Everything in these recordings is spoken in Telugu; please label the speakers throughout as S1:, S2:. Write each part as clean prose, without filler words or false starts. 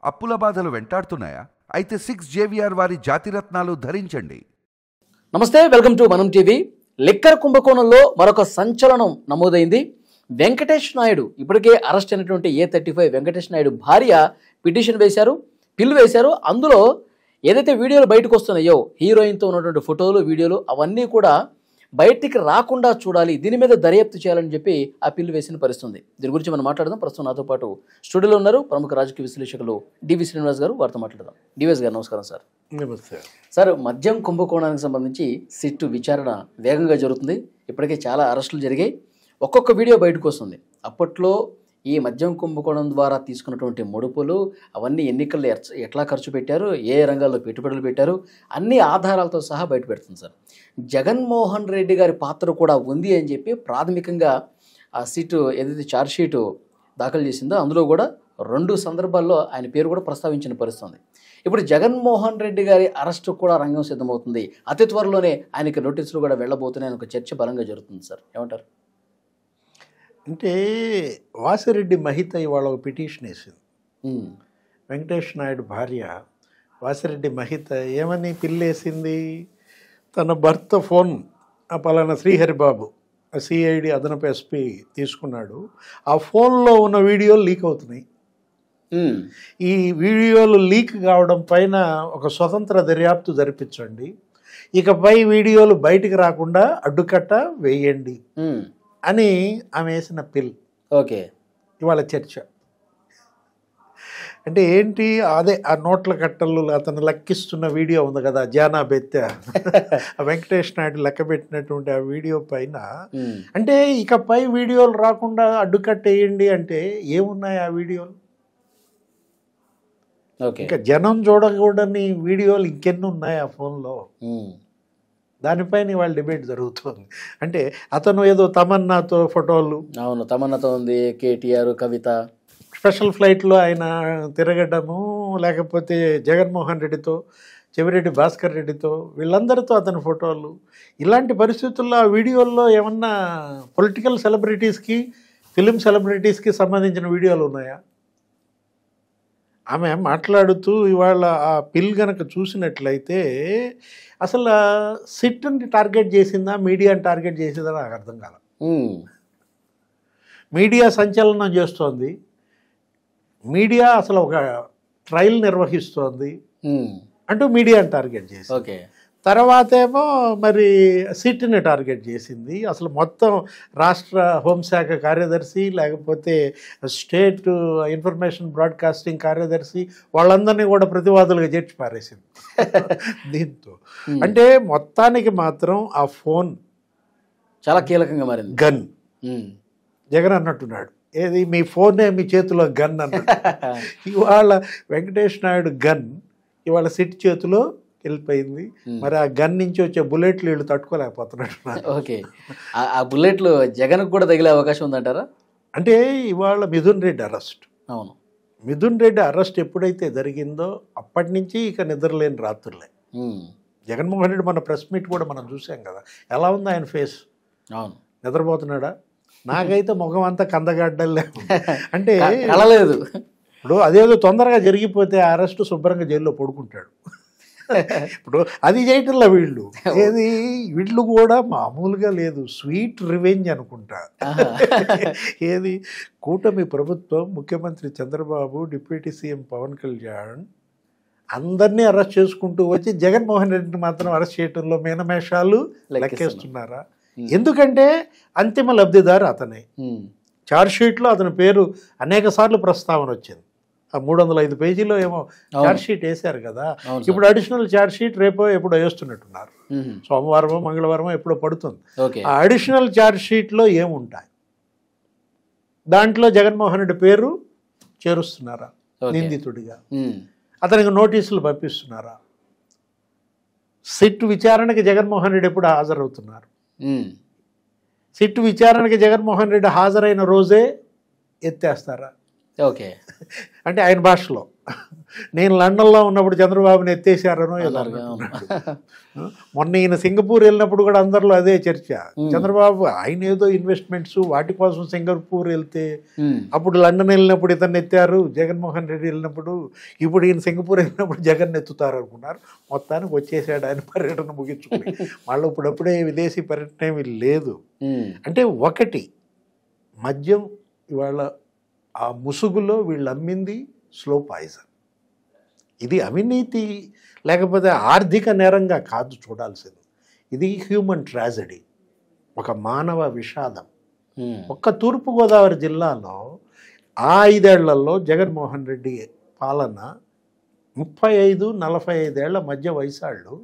S1: అప్పుల బాధలు వెంటాడుతున్నాయా? అయితే 6 జేవిఆర్ వారి జాతిరత్నాలు ధరించండి.
S2: నమస్తే, వెల్కమ్ టు మనం టీవీ. లిక్కర్ కుంభకోణంలో మరొక సంచలనం నమోదైంది. వెంకటేష్ నాయుడు ఇప్పటికే అరెస్ట్ అయినటువంటి A35 వెంకటేష్ నాయుడు భార్య పిటిషన్ వేశారు, పిల్ వేశారు. అందులో ఏదైతే వీడియోలు బయటకు వస్తున్నాయో, హీరోయిన్తో ఉన్నటువంటి ఫోటోలు, వీడియోలు అవన్నీ కూడా బయటికి రాకుండా చూడాలి, దీని మీద దర్యాప్తు చేయాలని చెప్పి ఆ పిల్లు వేసిన పరిస్థితుంది. దీని గురించి మనం మాట్లాడదాం. ప్రస్తుతం నాతో పాటు స్టూడియోలో ఉన్నారు ప్రముఖ రాజకీయ విశ్లేషకులు డివి శ్రీనివాస్ గారు. వారితో మాట్లాడదాం. డివిఎస్ గారు నమస్కారం సార్.
S3: నమస్తే
S2: సార్, మద్యం కుంభకోణానికి సంబంధించి సిట్టు విచారణ వేగంగా జరుగుతుంది. ఇప్పటికే చాలా అరెస్టులు జరిగాయి. ఒక్కొక్క వీడియో బయటకు వస్తుంది. అప్పట్లో ఈ మద్యం కుంభకోణం ద్వారా తీసుకున్నటువంటి ముడుపులు అవన్నీ ఎన్నికల్లో ఎట్లా ఖర్చు పెట్టారు, ఏ రంగాల్లో పెట్టుబడులు పెట్టారు, అన్ని ఆధారాలతో సహా బయట పెడుతుంది సార్. జగన్మోహన్ రెడ్డి గారి పాత్ర కూడా ఉంది అని చెప్పి ప్రాథమికంగా ఆ సీటు ఏదైతే ఛార్జ్ షీటు దాఖలు చేసిందో అందులో కూడా 2 సందర్భాల్లో ఆయన పేరు కూడా ప్రస్తావించిన పరిస్థితుంది. ఇప్పుడు జగన్మోహన్ రెడ్డి గారి అరెస్టు కూడా రంగం సిద్ధమవుతుంది. అతి త్వరలోనే ఆయనకి నోటీసులు కూడా వెళ్ళబోతున్నాయని ఒక చర్చ బలంగా జరుగుతుంది సార్. ఏమంటారు?
S3: అంటే వాసిరెడ్డి మహిత ఇవాళ ఒక పిటిషన్ వేసింది. వెంకటేష్ నాయుడు భార్య వాసిరెడ్డి మహిత ఏమని పిల్లేసింది? తన భర్త ఫోన్ పలానా శ్రీహరిబాబు సిఐడి అదనపు ఎస్పీ తీసుకున్నాడు, ఆ ఫోన్లో ఉన్న వీడియోలు లీక్ అవుతున్నాయి. ఈ వీడియోలు లీక్ కావడం పైన ఒక స్వతంత్ర దర్యాప్తు జరిపించండి, ఇకపై వీడియోలు బయటికి రాకుండా అడ్డుకట్ట వేయండి అని ఆమె వేసిన పిల్. ఓకే, ఇవాళ చర్చ అంటే ఏంటి? అదే ఆ నోట్ల కట్టలు అతను లెక్కిస్తున్న వీడియో ఉంది కదా, జానా బెత్త వెంకటేష్ నాయుడు లెక్క పెట్టినటువంటి ఆ వీడియో పైన అంటే ఇకపై వీడియోలు రాకుండా అడ్డుకట్టేయండి అంటే ఏమున్నాయి ఆ వీడియోలు? ఇంకా జనం చూడకూడని వీడియోలు ఇంకెన్ని ఉన్నాయి ఆ ఫోన్లో? దానిపైన ఇవాళ డిబేట్ జరుగుతుంది. అంటే అతను ఏదో తమన్నాతో ఫోటోలు,
S2: అవును తమన్నాతో ఉంది, కేటీఆర్, కవిత
S3: స్పెషల్ ఫ్లైట్లో ఆయన తిరగడము, లేకపోతే జగన్మోహన్ రెడ్డితో, చెవిరెడ్డి భాస్కర్ రెడ్డితో, వీళ్ళందరితో అతని ఫోటోలు. ఇలాంటి పరిస్థితుల్లో ఆ వీడియోల్లో ఏమన్నా పొలిటికల్ సెలబ్రిటీస్కి, ఫిలిం సెలబ్రిటీస్కి సంబంధించిన వీడియోలు ఉన్నాయా? ఆమె మాట్లాడుతూ ఇవాళ ఆ పిల్ గనక చూసినట్లయితే అసలు సిట్ని టార్గెట్ చేసిందా, మీడియాని టార్గెట్ చేసిందా నాకు అర్థం కాల. మీడియా సంచలనం చేస్తోంది, మీడియా అసలు ఒక ట్రయల్ నిర్వహిస్తోంది అంటూ మీడియాని టార్గెట్ చేసి,
S2: ఓకే,
S3: తర్వాత ఏమో మరి సిట్ని టార్గెట్ చేసింది. అసలు మొత్తం రాష్ట్ర హోంశాఖ కార్యదర్శి, లేకపోతే స్టేట్ ఇన్ఫర్మేషన్ బ్రాడ్కాస్టింగ్ కార్యదర్శి, వాళ్ళందరినీ కూడా ప్రతివాదులుగా చేర్చి పారేసింది దీంతో. అంటే మొత్తానికి మాత్రం ఆ ఫోన్
S2: చాలా కీలకంగా మారింది.
S3: గన్ జగన్ అన్నట్టున్నాడు, ఏది మీ ఫోనే మీ చేతిలో గన్ అన్నట్టు. ఇవాళ వెంకటేష్ నాయుడు గన్ ఇవాళ సిట్ చేతిలో వెళ్ళిపోయింది. మరి ఆ గన్ నుంచి వచ్చే బుల్లెట్లు వీళ్ళు తట్టుకోలేకపోతున్నట్టు.
S2: ఓకే, ఆ బుల్లెట్లు జగన్కు కూడా తగిలే అవకాశం ఉందంటారా?
S3: అంటే ఇవాళ మిథున్ రెడ్డి అరెస్ట్.
S2: అవును,
S3: మిథున్ రెడ్డి అరెస్ట్ ఎప్పుడైతే జరిగిందో అప్పటి నుంచి ఇక నిద్రలేని రాత్రులే. జగన్మోహన్ రెడ్డి మన ప్రెస్ మీట్ కూడా మనం చూసాం కదా, ఎలా ఉంది ఆయన ఫేస్?
S2: అవును,
S3: నిద్రపోతున్నాడా? నాకైతే ముఖం అంతా కందగడ్డలే అంటే
S2: కలలేదు.
S3: ఇప్పుడు అదేదో తొందరగా జరిగిపోతే అరెస్ట్ శుభ్రంగా జైల్లో పడుకుంటాడు. ఇప్పుడు అది చేయటంలో వీళ్ళు ఏది, వీళ్ళు కూడా మామూలుగా లేదు, స్వీట్ రివెంజ్ అనుకుంటా. ఏది, కూటమి ప్రభుత్వం, ముఖ్యమంత్రి చంద్రబాబు, డిప్యూటీ సీఎం పవన్ కళ్యాణ్ అందరినీ అరెస్ట్ చేసుకుంటూ వచ్చి జగన్మోహన్ రెడ్డిని మాత్రం అరెస్ట్ చేయడంలో మీనమేషాలు లెక్కేస్తున్నారా? ఎందుకంటే అంతిమ లబ్ధిదారు అతనే. ఛార్జ్ షీట్లో అతని పేరు అనేక సార్లు ప్రస్తావన వచ్చింది. ఆ 305 పేజీలో ఏమో ఛార్జ్ షీట్ వేశారు కదా. ఇప్పుడు అడిషనల్ ఛార్జ్ షీట్ రేపో ఎప్పుడో వేస్తున్నట్టున్నారు, సోమవారమో మంగళవారమో ఎప్పుడో పడుతుంది. ఆ అడిషనల్ ఛార్జ్ షీట్లో ఏముంటాయి? దాంట్లో జగన్మోహన్ రెడ్డి పేరు చేరుస్తున్నారా నిందితుడిగా? అతనికి నోటీసులు పంపిస్తున్నారా? సిట్ విచారణకి జగన్మోహన్ రెడ్డి ఎప్పుడు హాజరవుతున్నారు? సిట్ విచారణకి జగన్మోహన్ రెడ్డి హాజరైన రోజే ఎత్తేస్తారా?
S2: ఓకే,
S3: అంటే ఆయన భాషలో నేను లండన్లో ఉన్నప్పుడు చంద్రబాబుని ఎత్తేసారనో ఏదో
S2: అన్నారుగా, అవును.
S3: అన్నట్టున్నాడు. మొన్న ఈయన సింగపూర్ వెళ్ళినప్పుడు కూడా అందరిలో అదే చర్చ. చంద్రబాబు ఆయన ఏదో ఇన్వెస్ట్మెంట్స్ వాటి కోసం సింగపూర్ వెళ్తే, అప్పుడు లండన్ వెళ్ళినప్పుడు ఇతన్ని ఎత్తారు, జగన్మోహన్ రెడ్డి వెళ్ళినప్పుడు, ఇప్పుడు ఈయన సింగపూర్ వెళ్ళినప్పుడు జగన్ ఎత్తుతారు అనుకున్నారు. మొత్తానికి వచ్చేసాడు ఆయన పర్యటన ముగించుకుని. మళ్ళీ ఇప్పుడప్పుడే విదేశీ పర్యటన ఏమి లేదు. అంటే ఒకటి మద్యం ఇవాళ ఆ ముసుగులో వీళ్ళు అమ్మింది స్లో పాయిజన్. ఇది అవినీతి లేకపోతే ఆర్థిక నేరంగా కాదు చూడాల్సింది, ఇది హ్యూమన్ ట్రాజడీ, ఒక మానవ విషాదం. ఒక్క తూర్పుగోదావరి జిల్లాలో ఆ 5 ఏళ్లలో జగన్మోహన్ రెడ్డి పాలన 35-45 ఏళ్ల మధ్య వయసాళ్ళు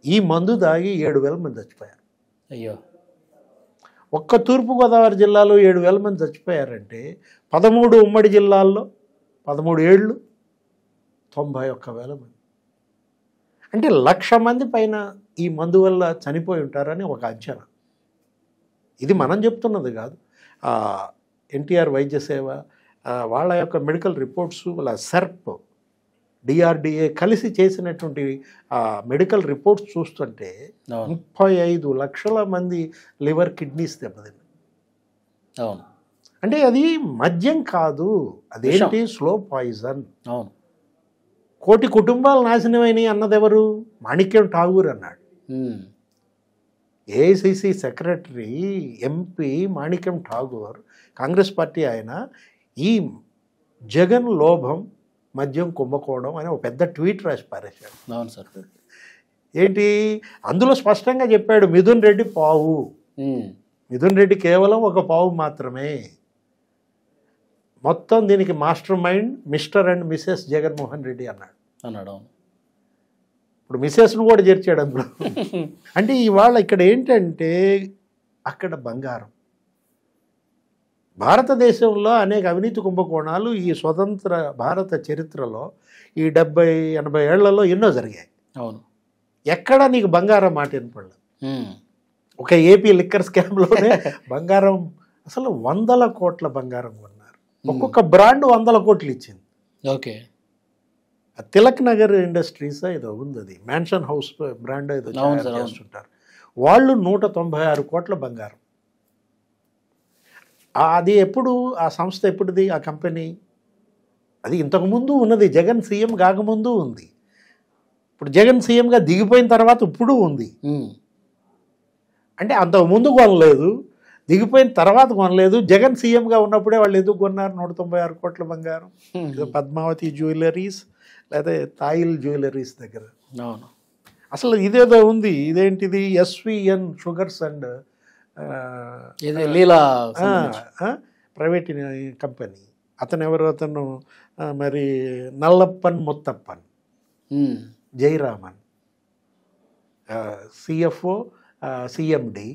S3: ఈ మందు దాగి 7,000 మంది చచ్చిపోయారు.
S2: అయ్యో,
S3: ఒక్క తూర్పుగోదావరి జిల్లాలో 7,000 మంది చచ్చిపోయారంటే 13 ఉమ్మడి జిల్లాల్లో 13 ఏళ్ళు 91,000 మంది. అంటే 1,00,000 మంది పైన ఈ మందు వల్ల చనిపోయి ఉంటారని ఒక అంచనా. ఇది మనం చెప్తున్నది కాదు. ఎన్టీఆర్ వైద్య సేవ వాళ్ళ యొక్క మెడికల్ రిపోర్ట్స్, వాళ్ళ సెర్ప్, డిఆర్డిఏ కలిసి చేసినటువంటి మెడికల్ రిపోర్ట్స్ చూస్తుంటే 35 లక్షల మంది లివర్, కిడ్నీస్ దెబ్బతిన్నాయి.
S2: అవును.
S3: అంటే అది మద్యం కాదు, అదేంటి స్లో పాయిజన్.
S2: అవును.
S3: 1 కోటి కుటుంబాలు నాశనమైనవి అన్నదెవరు? మాణిక్యం ఠాగూర్ అన్నాడు. ఏఐసిసి సెక్రటరీ, ఎంపీ మాణిక్యం ఠాగూర్, కాంగ్రెస్ పార్టీ ఆయన, ఈ జగన్ లోభం మద్యం కుంభకోణం అని ఒక పెద్ద ట్వీట్ రాసి పారేశాడు.
S2: అవును సార్.
S3: ఏంటి అందులో స్పష్టంగా చెప్పాడు, మిథున్ రెడ్డి పావు, మిథున్ రెడ్డి కేవలం ఒక పావు మాత్రమే, మొత్తం దీనికి master mind mister and Mrs Jaganmohan Reddy అన్నాడు.
S2: అవును.
S3: ఇప్పుడు మిసెస్ను కూడా చేర్చాడు అందులో. అంటే ఇవాళ ఇక్కడ ఏంటంటే అక్కడ బంగారం. భారతదేశంలో అనేక అవినీతి కుంభకోణాలు ఈ స్వతంత్ర భారత చరిత్రలో ఈ 70-80 ఏళ్లలో ఎన్నో జరిగాయి.
S2: అవును.
S3: ఎక్కడ నీకు బంగారం మాట వినపడలేదు. ఒక ఏపీ లిక్కర్ స్కామ్లోనే బంగారం అసలు 100 కోట్ల బంగారం కొన్నారు. ఒక్కొక్క బ్రాండ్ 100 కోట్లు ఇచ్చింది.
S2: ఓకే.
S3: తిలక్ నగర్ ఇండస్ట్రీస్ ఏదో ఉంది, అది మ్యాన్షన్ హౌస్ బ్రాండ్ ఏదో చేస్తుంటారు వాళ్ళు. 196 కోట్ల బంగారం. అది ఎప్పుడు, ఆ సంస్థ ఎప్పుడుది, ఆ కంపెనీ అది ఇంతకుముందు ఉన్నది, జగన్ సీఎం కాకముందు ఉంది, ఇప్పుడు జగన్ సీఎంగా దిగిపోయిన తర్వాత ఇప్పుడు ఉంది. అంటే అంతకుముందు కొనలేదు, దిగిపోయిన తర్వాత కొనలేదు. జగన్ సీఎంగా ఉన్నప్పుడే వాళ్ళు ఎందుకు కొన్నారు 196 కోట్ల బంగారం? పద్మావతి జ్యువెలరీస్ లేదా తాయిల్ జ్యువెలరీస్ దగ్గర.
S2: అవును.
S3: అసలు ఇదేదో ఉంది, ఇదేంటిది SVN sugars and
S2: Leela
S3: private company. అతను ఎవరు? అతను మరి నల్లప్పన్ ముత్తప్పన్, జయరామన్, సిఎఫ్ఓ, సిఎండి.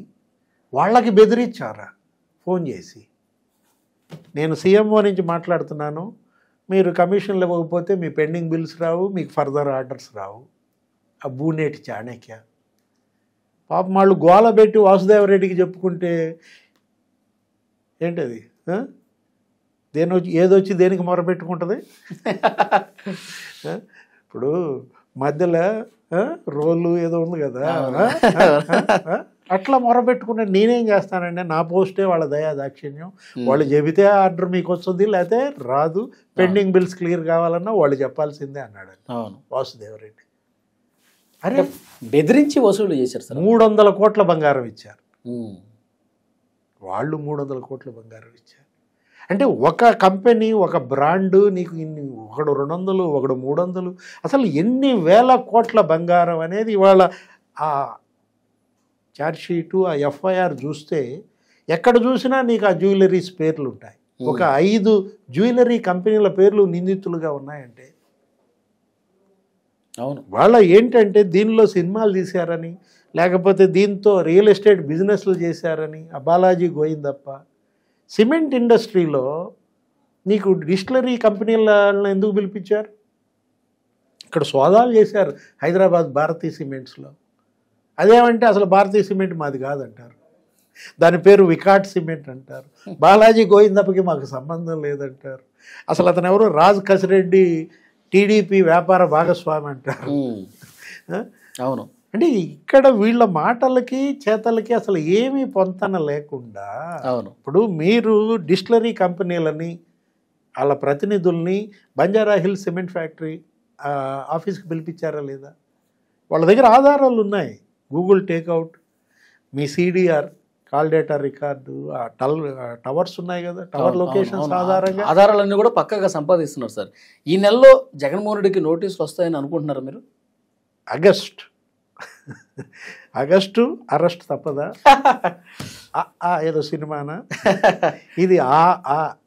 S3: వాళ్ళకి బెదిరించారా ఫోన్ చేసి, నేను సీఎంఓ నుంచి మాట్లాడుతున్నాను, మీరు కమిషన్లు ఇవ్వకపోతే మీ పెండింగ్ బిల్స్ రావు, మీకు ఫర్దర్ ఆర్డర్స్ రావు. ఆ బూనేటి చాణక్య పాపం వాళ్ళు గోల పెట్టి వాసుదేవరెడ్డికి చెప్పుకుంటే ఏంటది, ఏదొచ్చి దేనికి మొరపెట్టుకుంటుంది? ఇప్పుడు మధ్యలో రోలు ఏదో ఉంది కదా, అట్లా మొరపెట్టుకున్నా నేనేం చేస్తానండి, నా పోస్టే వాళ్ళ దయా దాక్షిణ్యం. వాళ్ళు చెబితే ఆర్డర్ మీకు వస్తుంది, లేకపోతే రాదు. పెండింగ్ బిల్స్ క్లియర్ కావాలన్నా వాళ్ళు చెప్పాల్సిందే అన్నాడు వాసుదేవరెడ్డి. అరే
S2: బెదిరించి వసూలు చేశారు సార్.
S3: 300 కోట్ల బంగారం ఇచ్చారు వాళ్ళు, 300 కోట్ల బంగారం ఇచ్చారు. అంటే ఒక కంపెనీ, ఒక బ్రాండు నీకు ఇన్ని, ఒకడు 200, ఒకడు 300, అసలు ఎన్ని వేల కోట్ల బంగారం అనేది ఇవాళ ఆ ఛార్జ్షీటు, ఆ ఎఫ్ఐఆర్ చూస్తే ఎక్కడ చూసినా నీకు ఆ జ్యువెలరీస్ పేర్లు ఉంటాయి. ఒక 5 జ్యువెలరీ కంపెనీల పేర్లు నిందితులుగా ఉన్నాయంటే,
S2: అవును,
S3: వాళ్ళ ఏంటంటే దీనిలో సినిమాలు తీశారని, లేకపోతే దీంతో రియల్ ఎస్టేట్ బిజినెస్లు చేశారని ఆ బాలాజీ గోయిందప్ప. సిమెంట్ ఇండస్ట్రీలో నీకు డిస్టిలరీ కంపెనీలను ఎందుకు పిలిపించారు? ఇక్కడ సోదాలు చేశారు హైదరాబాద్ భారతీయ సిమెంట్స్లో. అదేమంటే అసలు భారతీయ సిమెంట్ మాది కాదంటారు. దాని పేరు వికాట్ సిమెంట్ అంటారు. బాలాజీ గోవిందప్పకి మాకు సంబంధం లేదంటారు. అసలు అతను ఎవరు? రాజ్ కసిరెడ్డి టీడీపీ వ్యాపార భాగస్వామి అంటారు.
S2: అవును.
S3: అంటే ఇక్కడ వీళ్ళ మాటలకి చేతలకి అసలు ఏమీ పొంతన లేకుండా,
S2: అవును,
S3: ఇప్పుడు మీరు డిస్టిలరీ కంపెనీలని వాళ్ళ ప్రతినిధుల్ని బంజారా హిల్ సిమెంట్ ఫ్యాక్టరీ ఆఫీస్కి పిలిపించారా లేదా? వాళ్ళ దగ్గర ఆధారాలు ఉన్నాయి. గూగుల్ టేక్అవుట్, మీ CDR call data record, towers ఉన్నాయి కదా, టవర్ లొకేషన్స్ ఆధారంగా
S2: ఆధారాలన్నీ కూడా పక్కగా సంపాదిస్తున్నారు సార్. ఈ నెలలో జగన్మోహన్ రెడ్డికి నోటీసులు వస్తాయని అనుకుంటున్నారా మీరు?
S3: ఆగస్టు అరెస్ట్ తప్పదా? ఏదో సినిమానా ఇది?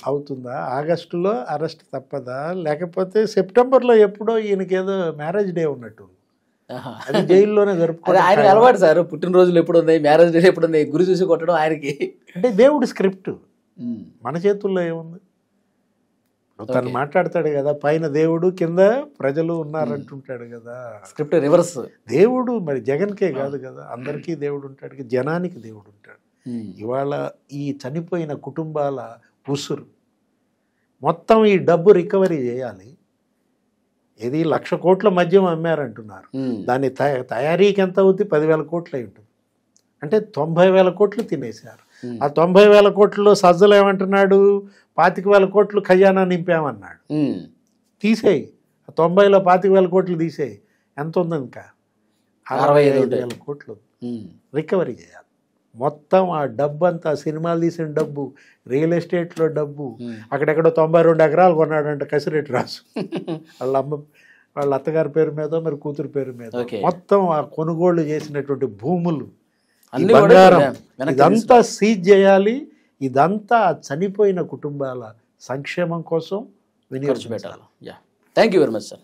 S3: అవుతుందా? ఆగస్టులో అరెస్ట్ తప్పదా? లేకపోతే సెప్టెంబర్లో ఎప్పుడో ఈయనకేదో మ్యారేజ్ డే ఉన్నట్టు, అది జైల్లోనే జరుపుకోవాలి.
S2: ఆయన అలవాటు సార్, పుట్టినరోజులు ఎప్పుడు ఉన్నాయి, మ్యారేజ్ డే ఎప్పుడు ఉన్నాయి, గురి చూసి కొట్టడం ఆయనకి.
S3: అంటే దేవుడి స్క్రిప్ట్ మన చేతుల్లో ఏముంది? తను మాట్లాడతాడు కదా, పైన దేవుడు కింద ప్రజలు ఉన్నారంటుంటాడు కదా,
S2: స్క్రిప్ట్ రివర్స్.
S3: దేవుడు మరి జగన్కే కాదు కదా, అందరికీ దేవుడు ఉంటాడు, జనానికి దేవుడు ఉంటాడు. ఇవాళ ఈ చనిపోయిన కుటుంబాల ఉసురు మొత్తం ఈ డబ్బు రికవరీ చేయాలి. ఇది 1,00,000 కోట్ల మద్యం అమ్మారంటున్నారు. దాని తయారీకి ఎంత అవుతుంది? 10,000 కోట్లు అయి ఉంటుంది. అంటే 90,000 కోట్లు తినేశారు. ఆ 90,000 కోట్లలో సజ్జలు ఏమంటున్నాడు? 25,000 కోట్లు ఖజానా నింపామన్నాడు. తీసేయి, 90లో 25,000 కోట్లు తీసేయి, ఎంత ఉంది? ఇంకా 65,000 కోట్లు రికవరీ చేయాలి. మొత్తం ఆ డబ్బు అంతా, సినిమాలు తీసిన డబ్బు, రియల్ ఎస్టేట్లో డబ్బు, అక్కడెక్కడో 92 ఎకరాలు కొన్నాడంట కసిరెడ్డి రాజు, వాళ్ళ అత్తగారి పేరు మీద, మరి కూతురు పేరు మీద. మొత్తం ఆ కొనుగోళ్లు చేసినటువంటి భూములు, బంగారం, ఇదంతా సీజ్ చేయాలి. ఇదంతా చనిపోయిన కుటుంబాల సంక్షేమం కోసం వినియోగించాలి.
S2: Thank you very much sir.